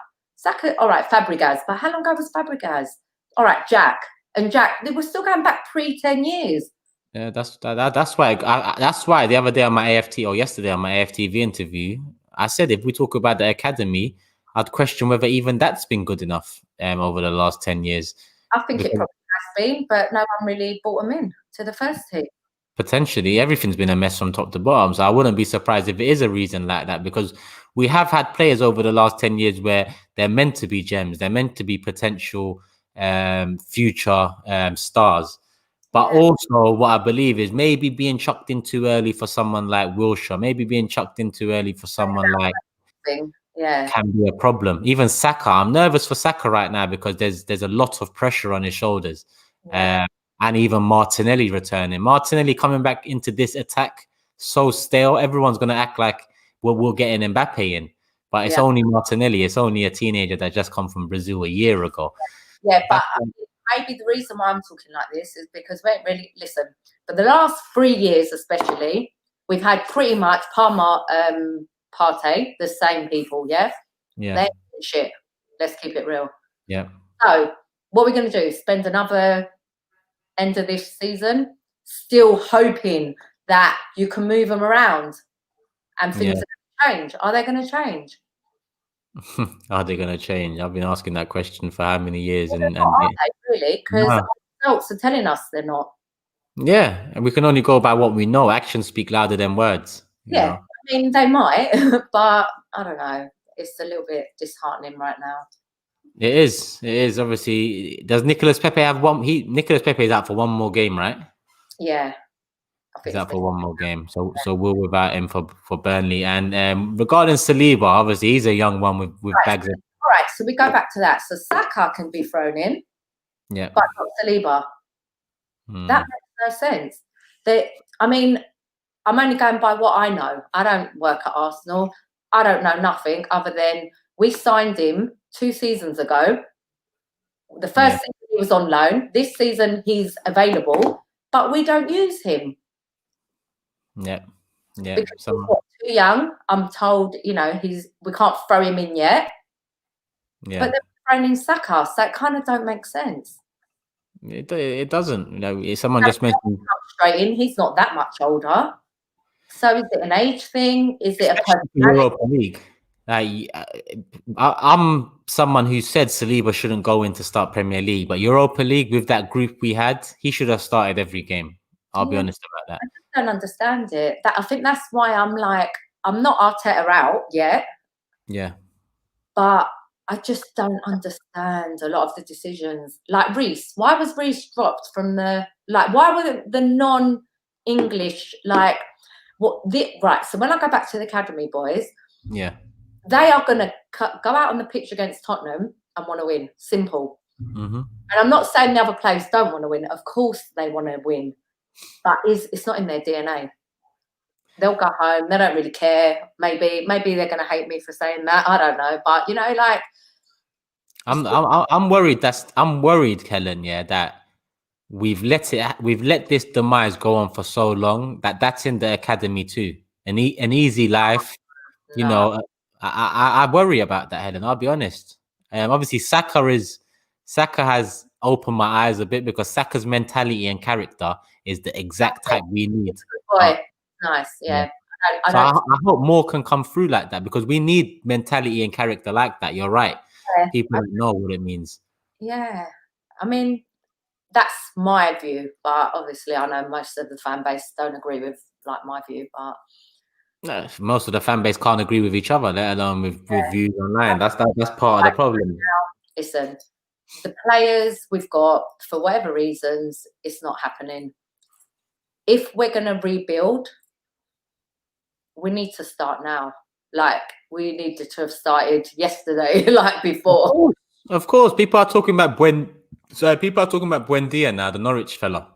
all right, Fabregas, but how long ago was Fabregas? All right, Jack, they were still going back pre-10 years. Yeah, that's why that's why the other day on my AFT, or yesterday on my AFTV interview, I said if we talk about the academy, I'd question whether even that's been good enough over the last 10 years. I think it probably has been, but no one really brought them in to the first team. Potentially, everything's been a mess from top to bottom. So I wouldn't be surprised if it is a reason like that, because we have had players over the last 10 years where they're meant to be gems, they're meant to be potential future stars. But also, what I believe is maybe being chucked in too early for someone like Wilshere, maybe being chucked in too early for someone like can be a problem. Even Saka, I'm nervous for Saka right now because there's a lot of pressure on his shoulders. And even Martinelli returning. Martinelli coming back into this attack so stale. Everyone's going to act like we'll get an Mbappe in. But it's only Martinelli. It's only a teenager that just come from Brazil a year ago. Yeah, but maybe the reason why I'm talking like this is because we ain't really, listen, for the last 3 years especially, we've had pretty much Partey, the same people, they're shit. Let's keep it real. So what we're going to do, spend another end of this season still hoping that you can move them around and things are going to change. Are they going to change? Are they going to change? I've been asking that question for how many years? Are they really? Because results are telling us they're not. Yeah, and we can only go by what we know. Actions speak louder than words. I mean, they might, but I don't know. It's a little bit disheartening right now. It is. It is. Obviously, does Nicolas Pepe have one? Nicolas Pepe is out for one more game, right? Yeah. He's out for one more game. So we're without him for Burnley. And regarding Saliba, obviously he's a young one with bags of. All right, so we go back to that. So Saka can be thrown in, but not Saliba. That makes no sense. I mean, I'm only going by what I know. I don't work at Arsenal. I don't know nothing other than we signed him 2 seasons ago. The first season he was on loan. This season he's available, but we don't use him. Because he's too young. I'm told, we can't throw him in yet. But they're throwing in Saka, so it kind of don't make sense. It doesn't. Someone just mentioned straight in. He's not that much older. So is it an age thing? Is it a Europa League? I'm someone who said Saliba shouldn't go in to start Premier League, but Europa League, with that group we had, he should have started every game. I'll be honest about that. I just don't understand it. I think that's why I'm like, I'm not Arteta out yet. Yeah. But I just don't understand a lot of the decisions. Like Reece, why was Reece dropped from why were the non-English, right, so when I go back to the academy boys, they are going to go out on the pitch against Tottenham and want to win. Simple. And I'm not saying the other players don't want to win. Of course they want to win. But it's not in their DNA. They'll go home. They don't really care. Maybe they're going to hate me for saying that. I don't know. But, I'm worried. I'm worried, Helen, that we've let this demise go on for so long that's in the academy too. An easy life. I worry about that, Helen. I'll be honest. Obviously, Saka has opened my eyes a bit, because Saka's mentality and character is the exact type we need. Boy, nice, yeah. I hope more can come through like that, because we need mentality and character like that. You're right. People don't know what it means. Yeah, I mean, That's my view, but obviously I know most of the fan base don't agree with like my view, but No, most of the fan base can't agree with each other, let alone with views online. That's part of the problem. listen, the players we've got, for whatever reasons, it's not happening. If we're going to rebuild, we need to start now. Like, we needed to have started yesterday, like before. Of course, people are talking about Buendia now, the Norwich fella.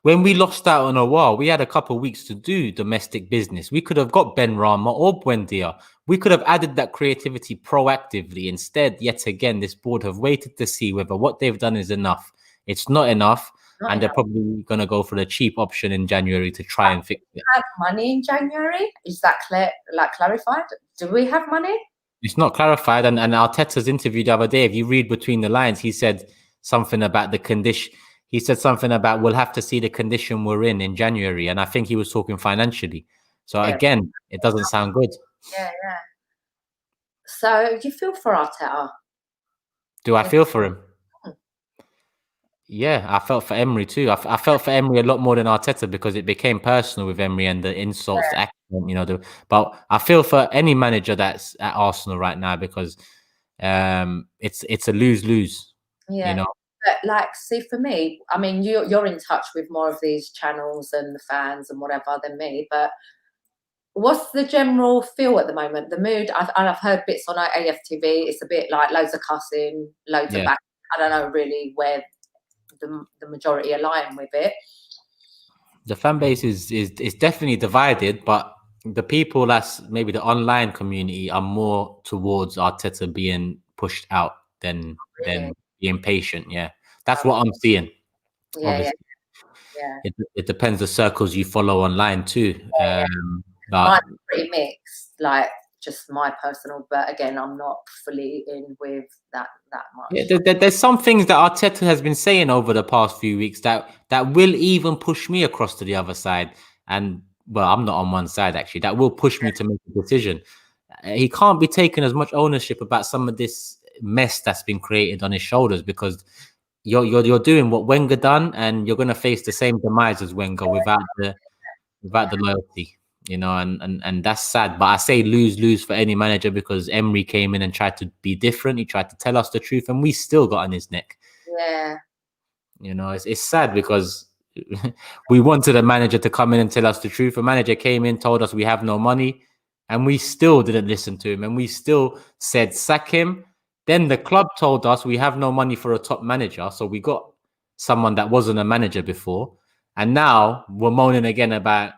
When we lost out on a while, we had a couple of weeks to do domestic business. We could have got Ben Rama or Buendia. We could have added that creativity proactively. Instead, yet again, this board have waited to see whether what they've done is enough. It's not enough, and they're probably going to go for the cheap option in January to try and fix it. Have money in January? Is that clarified? Do we have money? It's not clarified, and Arteta's interview the other day, if you read between the lines, he said something about the condition. He said something about we'll have to see the condition we're in January, and I think he was talking financially. So again, it doesn't sound good. Yeah. So you feel for Arteta? Do I feel for him? Yeah, I felt for Emery too. I felt for Emery a lot more than Arteta because it became personal with Emery and the insults, the accent, but I feel for any manager that's at Arsenal right now because it's a lose-lose. Yeah. But like, see, for me, I mean, you're in touch with more of these channels and the fans and whatever than me, but what's the general feel at the moment? The mood, I've heard bits on AFTV, it's a bit like loads of cussing, loads of back. I don't know really where the majority align with it. The fan base is definitely divided, but the people that's maybe the online community are more towards Arteta being pushed out than being patient. Yeah, that's what I'm seeing. Yeah. It depends the circles you follow online too. But mine's pretty mixed, like just my personal. But again, I'm not fully in with that much. Yeah, there's some things that Arteta has been saying over the past few weeks that will even push me across to the other side. And well, I'm not on one side actually. That will push me to make a decision. He can't be taking as much ownership about some of this mess that's been created on his shoulders because you're doing what Wenger done, and you're going to face the same demise as Wenger without the loyalty, and that's sad. But I say lose for any manager because Emery came in and tried to be different. He tried to tell us the truth, and we still got on his neck. Yeah, it's sad because we wanted a manager to come in and tell us the truth. A manager came in, told us we have no money, and we still didn't listen to him, and we still said sack him. Then the club told us we have no money for a top manager, so we got someone that wasn't a manager before, and now we're moaning again about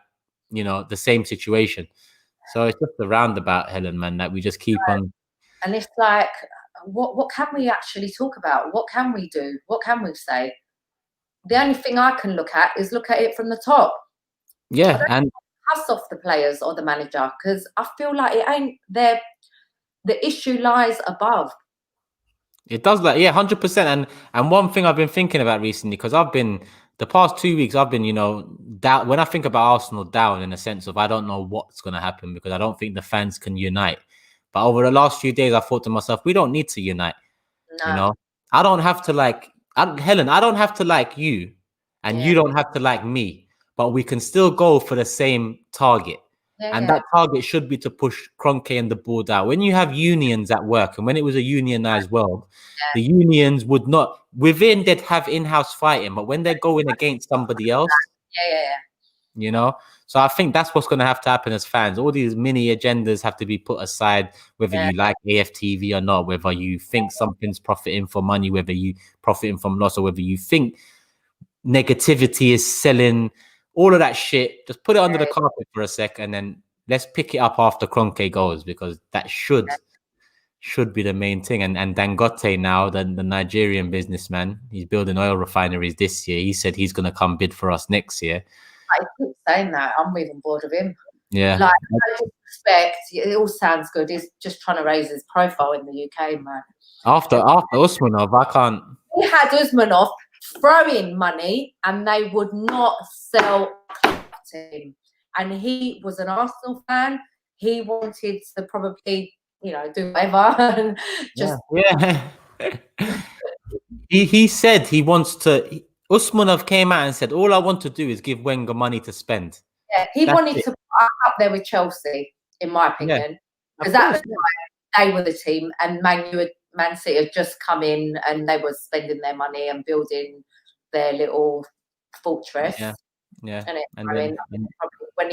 the same situation. So it's just a roundabout, Helen, man, that we just keep on. And it's like, what can we actually talk about? What can we do? What can we say? The only thing I can look at it from the top. Yeah, and cuss off the players or the manager because I feel like it ain't there. The issue lies above. It does, 100%. And one thing I've been thinking about recently, because the past 2 weeks, I've been, down. When I think about Arsenal, down in a sense of I don't know what's going to happen because I don't think the fans can unite. But over the last few days, I thought to myself, we don't need to unite. No. I don't have to Helen, I don't have to like you, and you don't have to like me, but we can still go for the same target. And that target should be to push Kroenke and the board out. When you have unions at work, and when it was a unionized world, the unions would not, within they'd have in-house fighting, but when they're going against somebody else, so I think that's what's going to have to happen as fans. All these mini agendas have to be put aside, whether you like AFTV or not, whether you think something's profiting for money, whether you profiting from loss, or whether you think negativity is selling. All of that shit, just put it under the carpet for a sec, and then let's pick it up after Kroenke goes, because that should be the main thing. And Dangote now, the Nigerian businessman, he's building oil refineries this year. He said he's going to come bid for us next year. I keep saying that. I'm even bored of him. Yeah. Like, no disrespect. It all sounds good. He's just trying to raise his profile in the UK, man. After Usmanov, I can't. He had Usmanov throwing money and they would not sell to him. And he was an Arsenal fan. He wanted to probably, do whatever and just He said he wants to. Usmanov came out and said, "All I want to do is give Wenger money to spend." Yeah, he That's wanted it. to put up there with Chelsea, in my opinion, because that was they were the team, and Man City had just come in and they were spending their money and building their little fortress. Yeah. And then, probably, when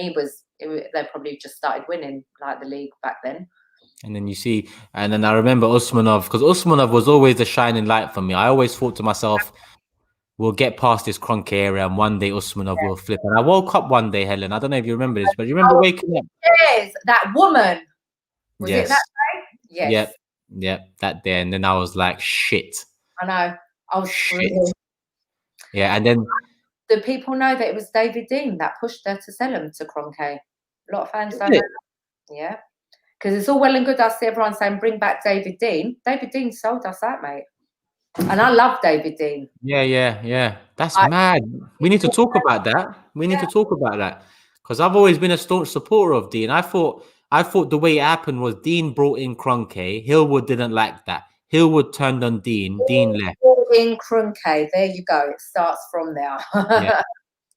they probably just started winning like the league back then. And then you see, and then I remember Usmanov, because Usmanov was always the shining light for me. I always thought to myself, we'll get past this Kroenke area and one day Usmanov will flip. And I woke up one day, Helen. I don't know if you remember this, but you remember waking up? Yes, that woman. Was it that day? Yes. Yep, that day. And then I was like, shit. I know. I was shit. Yeah, and then do people know that it was David Dean that pushed her to sell him to Kroenke? A lot of fans don't know that. Yeah. Because it's all well and good, I see everyone saying, bring back David Dean. David Dean sold us out, mate. And I love David Dean. Yeah. That's mad. We need to talk about that. We need to talk about that. Because I've always been a staunch supporter of Dean. I thought the way it happened was Dean brought in Kroenke. Hillwood didn't like that. Hillwood turned on Dean. Dean left. In Kroenke, there you go. It starts from there. Yeah.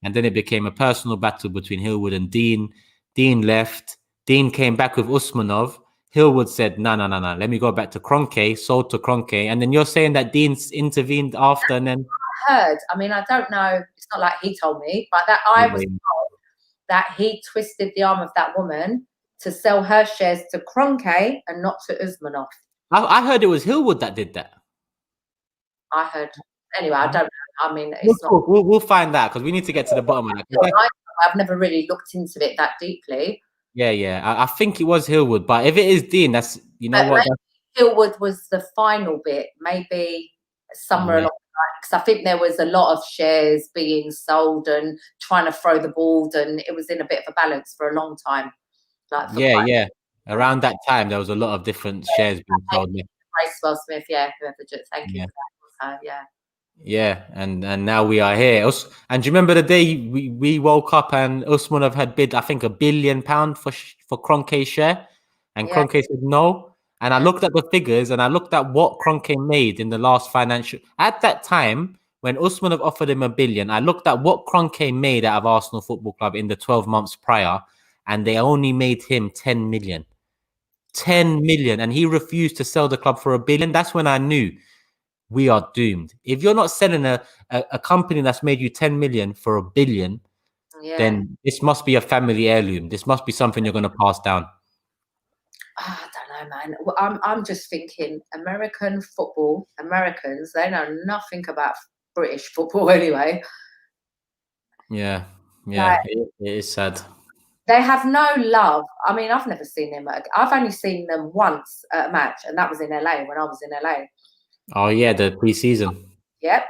And then it became a personal battle between Hillwood and Dean. Dean left. Dean came back with Usmanov. Hillwood said, no. Let me go back to Kroenke, sold to Kroenke. And then you're saying that Dean's intervened after and then... I heard. I mean, I don't know. It's not like he told me, but that I was told that he twisted the arm of that woman to sell her shares to Kroenke and not to Usmanov. I heard it was Hillwood that did that. I heard. Anyway, I don't know. I mean, we'll find out because we need to get to the bottom of that. I've never really looked into it that deeply. Yeah. I think it was Hillwood, but if it is Dean, that's what. Hillwood was the final bit, maybe somewhere along the line, because I think there was a lot of shares being sold and trying to throw the ball, and it was in a bit of a balance for a long time. Yeah. Around that time, there was a lot of different shares being sold. Well Smith, whoever just thank you. Yeah, and now we are here. And do you remember the day we woke up and Usmanov had bid, I think, £1 billion for Kroenke's share, and Kroenke said no. And I looked at the figures and I looked at what Kroenke made in the last financial. At that time, when Usmanov offered him £1 billion, I looked at what Kroenke made out of Arsenal Football Club in the 12 months prior, and they only made him 10 million. 10 million, and he refused to sell the club for £1 billion. That's when I knew we are doomed. If you're not selling a company that's made you 10 million for £1 billion, then this must be a family heirloom. This must be something you're going to pass down. I don't know, man. I'm just thinking American football, Americans, they know nothing about British football anyway. Yeah. It is sad. They have no love. I mean, I've never seen them. I've only seen them once at a match, and that was in LA when I was in LA. Oh, yeah, the pre-season. Yep.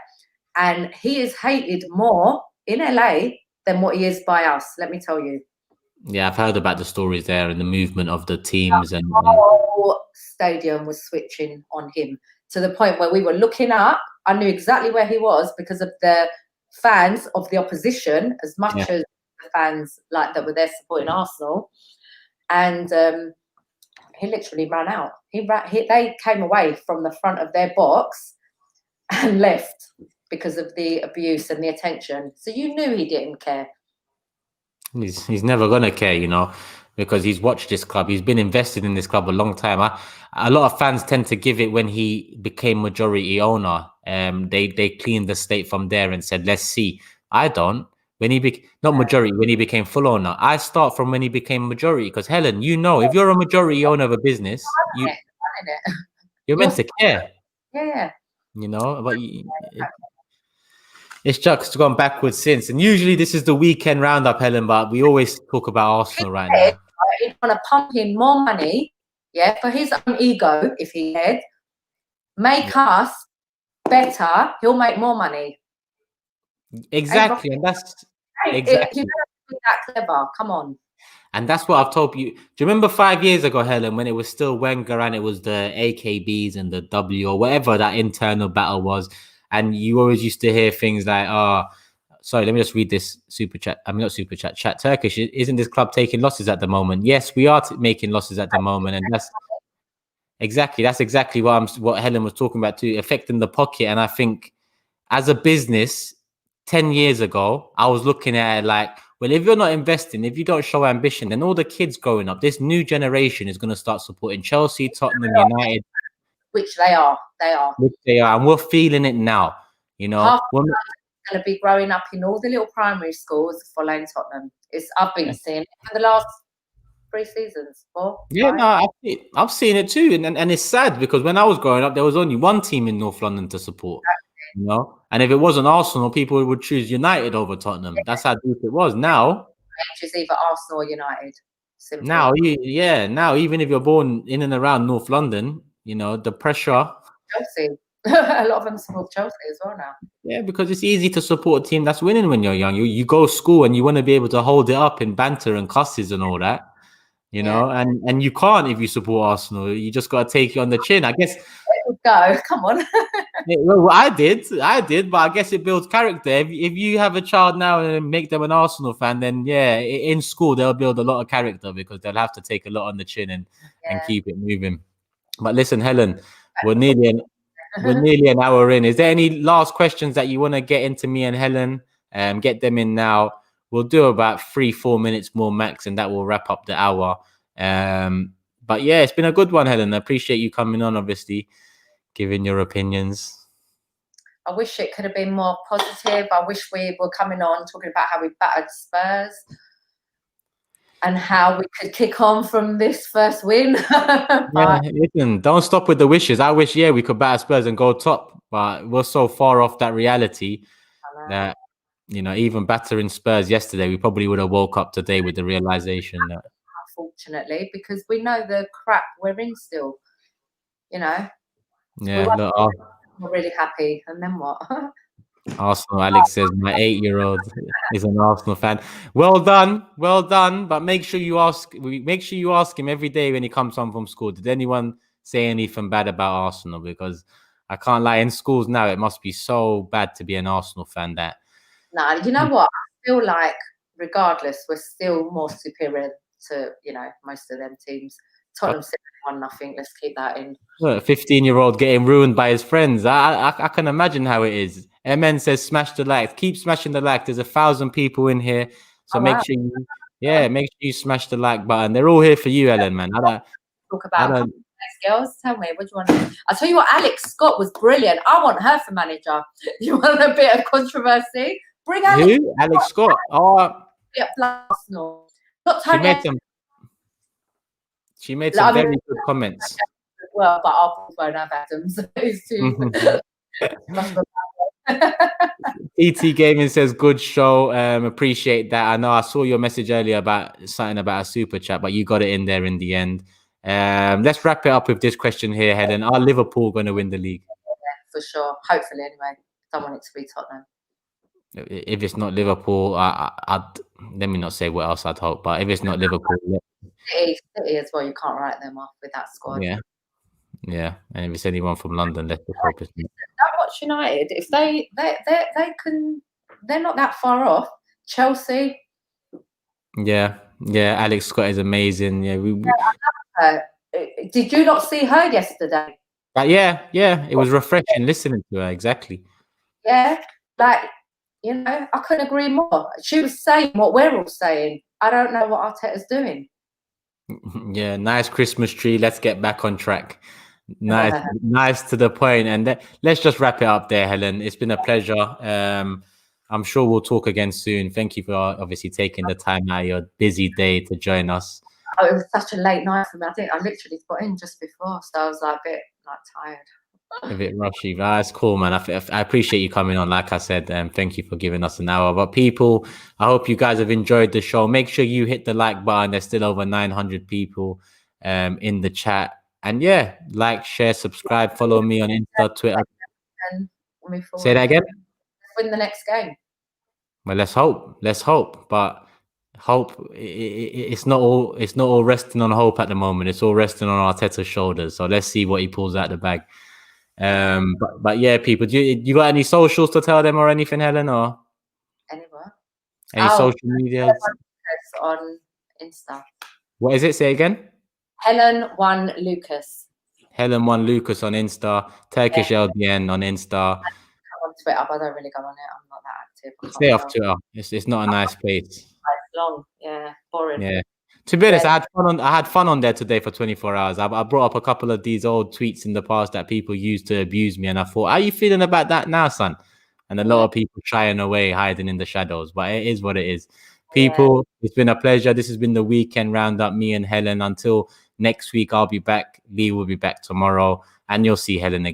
And he is hated more in LA than what he is by us, let me tell you. Yeah, I've heard about the stories there and the movement of the teams. The whole stadium was switching on him to the point where we were looking up. I knew exactly where he was because of the fans of the opposition as much as the fans like that were there supporting Arsenal. And he literally ran out. They came away from the front of their box and left because of the abuse and the attention. So you knew he didn't care. He's never gonna care, because he's watched this club. He's been invested in this club a long time. A lot of fans tend to give it when he became majority owner. They cleaned the slate from there and said, let's see. I don't. When he not majority, when he became full owner. I start from when he became majority, because Helen, if you're a majority owner of a business, you're meant to care. Yeah. But it's just gone backwards since. And usually this is the weekend roundup, Helen, but we always talk about Arsenal right now. He's going to pump in more money, for his own ego, if he had. Make us better, he'll make more money. Exactly, and that's exactly. You better be that clever. Come on. And that's what I've told you. Do you remember 5 years ago, Helen, when it was still Wenger and it was the AKBs and the W or whatever that internal battle was, and you always used to hear things like, sorry, let me just read this super chat. I mean, not super chat, chat Turkish. Isn't this club taking losses at the moment? Yes, we are making losses at the moment, and that's Exactly. That's exactly what Helen was talking about too, affecting the pocket. And I think as a business, 10 years ago, I was looking at it like, well, if you're not investing, if you don't show ambition, then all the kids growing up, this new generation is going to start supporting Chelsea, Tottenham, United. Which they are. They are. Which they are. And we're feeling it now. You know, half going to be growing up in all the little primary schools following Tottenham. I've been seeing it for the last 3 seasons. 4, yeah, 5. no, I've seen it too, and it's sad because when I was growing up, there was only one team in North London to support, you know. And if it wasn't Arsenal, people would choose United over Tottenham. Yeah. That's how deep it was. Now, it's either Arsenal or United. Simple. Now, now even if you're born in and around North London, you know the pressure. Chelsea, a lot of them support Chelsea as well now. Yeah, because it's easy to support a team that's winning when you're young. You go to school and you want to be able to hold it up in banter and cusses and all that. You know, and you can't if you support Arsenal. You just got to take it on the chin. I guess. Go, come on. Well, I did, but I guess it builds character. If you have a child now and make them an Arsenal fan, then yeah, in school they'll build a lot of character because they'll have to take a lot on the chin and keep it moving. But listen, Helen, we're nearly an hour in. Is there any last questions that you want to get into me and Helen? Get them in now. We'll do about 3-4 minutes more max, and that will wrap up the hour. But yeah, it's been a good one, Helen. I appreciate you coming on, obviously, giving your opinions. I wish it could have been more positive. I wish we were coming on talking about how we battered Spurs and how we could kick on from this first win. Yeah, listen, don't stop with the wishes. I wish, we could batter Spurs and go top, but we're so far off that reality that, you know, even battering Spurs yesterday, we probably would have woke up today with the realization that. Unfortunately, because we know the crap we're in still, you know. Yeah, we're really happy. And then what? Arsenal, Alex says, my 8-year-old is an Arsenal fan. Well done. But make sure you ask him every day when he comes home from school. Did anyone say anything bad about Arsenal? Because I can't lie, in schools now, it must be so bad to be an Arsenal fan that. No, you know what? I feel like regardless, we're still more superior to, you know, most of them teams. Tottenham 1-0. Let's keep that in. A 15-year-old getting ruined by his friends. I can imagine how it is. MN says, smash the like. Keep smashing the like. There's 1,000 people in here. So make sure you smash the like button. They're all here for you, Helen, man. Talk about girls. Tell me, what do you want? I'll tell you what, Alex Scott was brilliant. I want her for manager. You want a bit of controversy? Bring Alex. Who? Alex Scott. Oh, Arsenal. Not Tony. She made some very good comments. Well, but our won't have Adams. ET Gaming says, good show. Appreciate that. I know I saw your message earlier about something about a super chat, but you got it in there in the end. Let's wrap it up with this question here, Helen. Are Liverpool going to win the league? Yeah, for sure. Hopefully, anyway. Don't want it to be Tottenham. If it's not Liverpool, I'd let me not say what else I'd hope, but if it's not Liverpool, City as well. You can't write them off with that squad. Yeah. And if it's anyone from London, let's just hope it's not. Don't watch United. If they can, they're not that far off. Chelsea. Yeah. Alex Scott is amazing. Yeah, I love her. Did you not see her yesterday? Yeah. It was refreshing listening to her. Exactly. Yeah, like, you know, I couldn't agree more. She was saying what we're all saying. I don't know what Arteta's doing. Yeah, nice Christmas tree. Let's get back on track. Nice to the point. And let's just wrap it up there, Helen. It's been a pleasure. I'm sure we'll talk again soon. Thank you for obviously taking the time out of your busy day to join us. Oh, it was such a late night for me. I think I literally got in just before, so I was like a bit tired. A bit rushy, but that's cool, man. I appreciate you coming on. Like I said, thank you for giving us an hour. But people, I hope you guys have enjoyed the show. Make sure you hit the like button. There's still over 900 people in the chat. And yeah, like, share, subscribe, follow me on Insta, Twitter. And say that again. Win the next game. Well, let's hope. But hope it's not all resting on hope at the moment. It's all resting on Arteta's shoulders. So let's see what he pulls out the bag. But yeah, people, do you got any socials to tell them or anything, Helen, or anywhere? Any social media on Insta. What is it? Say again. Helen 1 Lucas. Helen One Lucas on Insta, Turkish LBN on Insta. Come on Twitter, but I don't really go on it. I'm not that active. Stay off Twitter. It's not a nice place. It's long, yeah, boring. Yeah. To be honest, I had fun on there today for 24 hours. I brought up a couple of these old tweets in the past that people used to abuse me, and I thought, how are you feeling about that now, son? And a lot of people shying away, hiding in the shadows, but it is what it is. People, it's been a pleasure. This has been the weekend roundup, me and Helen. Until next week, I'll be back. Lee will be back tomorrow, and you'll see Helen again.